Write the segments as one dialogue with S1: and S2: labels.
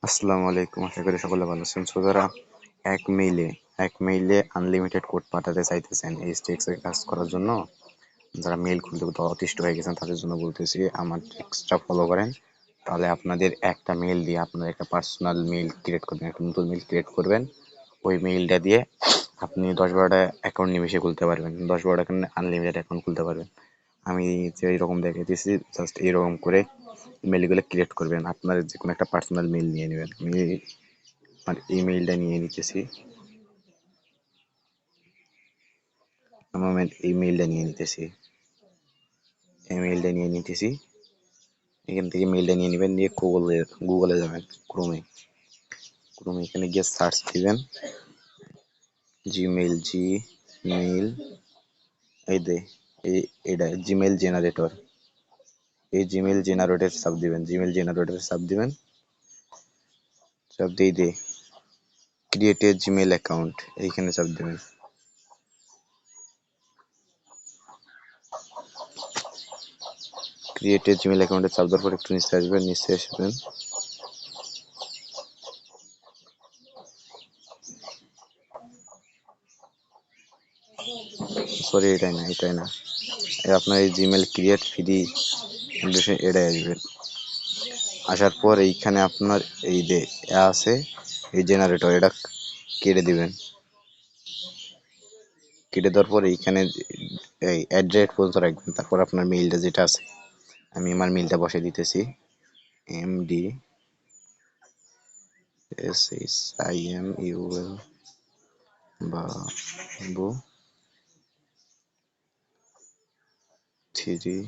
S1: আসসালামু আলাইকুম। আশা করি সকলে ভালো আছেন। সো যারা এক মেইলে আনলিমিটেড কোড পাঠাতে চাইতেছেন এইচটিএক্স এর কাজ করার জন্য, যারা মেইল খুলতে অতিষ্ঠ হয়ে গেছেন তাদের জন্য বলতেছি আমার ট্রিক্সটা ফলো করেন। তাহলে আপনাদের একটা মেইল দিয়ে আপনার একটা পার্সোনাল মেইল ক্রিয়েট করবেন, একটা নতুন মেইল ক্রিয়েট করবেন। ওই মেইলটা দিয়ে আপনি 10-12টা অ্যাকাউন্ট নিমেষে খুলতে পারবেন, 10-12টা আনলিমিটেড অ্যাকাউন্ট খুলতে পারবেন। আমি যে এরকম দেখাইতেছি জাস্ট এরকম করে মেইলগুলো ক্রিয়েট করবেন। আপনার যে কোনো একটা পার্সোনাল মেইল নিয়ে নেবেন। আমি আমার ইমেইলটা নিয়ে নিতেছি, আমার ইমেইলটা নিয়ে নিতেছি, ইমেইলটা নিয়ে নিতেছি। এখান থেকে মেইলটা নিয়ে নেবেন, নিয়ে গুগলে যাবেন, ক্রোমে এখানে গিয়ে সার্চ দিবেন জিমেইল এই দে এটা জিমেইল জেনারেটর। এই জিমেইল জেনারেটর চাপ দিবেন, চাপ দিয়ে ক্রিয়েট এ জিমেইল অ্যাকাউন্ট এইখানে চাপ দিবেন। ক্রিয়েট এ জিমেইল অ্যাকাউন্টে চাপ দেওয়ার পর একটু নিচে আসবেন। সরি, এটাই না, আপনার এই জিমেইল ক্রিয়েট ফ্রি এটা আসবে। আসার পর এইখানে আপনার এই যে আছে এই জেনারেটর, এটা কেটে দিবেন। কেটে দেওয়ার পর এইখানে এই অ্যাড্রেস পর্যন্ত রাখবেন। তারপর আপনার মেইলটা যেটা আছে, আমি আমার মেইলটা বসে দিতেছি, MDSHIMUL বাবু 32।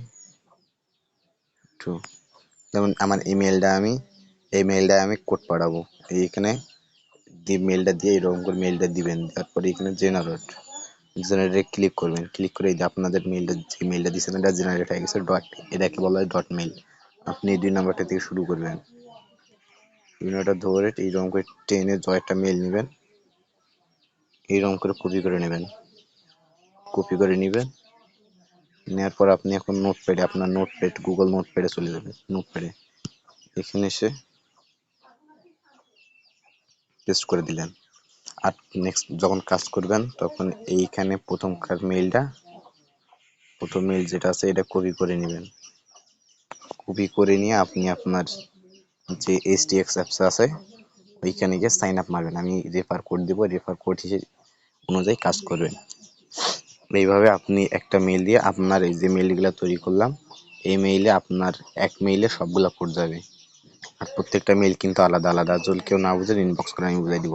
S1: যেমন আমার এই মেইলটা আমি কোড পাঠাবো, এইখানে মেইলটা দিয়ে এরকম করে মেইলটা দিবেন। তারপরে এখানে জেনারেটে ক্লিক করবেন, ক্লিক করে আপনাদের মেইলটা যে মেইলটা দিচ্ছেন এটা জেনারেট হয়ে গেছে। এটাকে বলা হয় ডট মেইল। আপনি এই 2 নাম্বারটা থেকে শুরু করবেন, ইউনিটটা ধরে এইরকম করে টেনে একটা মেইল নেবেন, এইরকম করে কপি করে নেবেন, নেওয়ার পর আপনি এখন আপনার গুগল নোটপ্যাডে চলে যাবেন। এখানে এসে পেস্ট করে দিলেন। আর নেক্সট যখন কাজ করবেন তখন এইখানে প্রথম মেইল যেটা আছে এটা কপি করে নেবেন। কপি করে নিয়ে আপনি আপনার যে এইচটিএক্স অ্যাপস আছে ওইখানে গিয়ে সাইন আপ মারবেন। আমি রেফার কোড দিব, রেফার কোড হিসেবে অনুযায়ী কাজ করবেন। এইভাবে আপনি একটা মেইল দিয়ে আপনার এই যে মেইলগুলো তৈরি করলাম, এই মেইলে আপনার এক মেইলে সবগুলা কোড যাবে। আর প্রত্যেকটা মেইল কিন্তু আলাদা আলাদা। যদি কেউ না বুঝেন ইনবক্স করে, আমি বুঝাই দিব।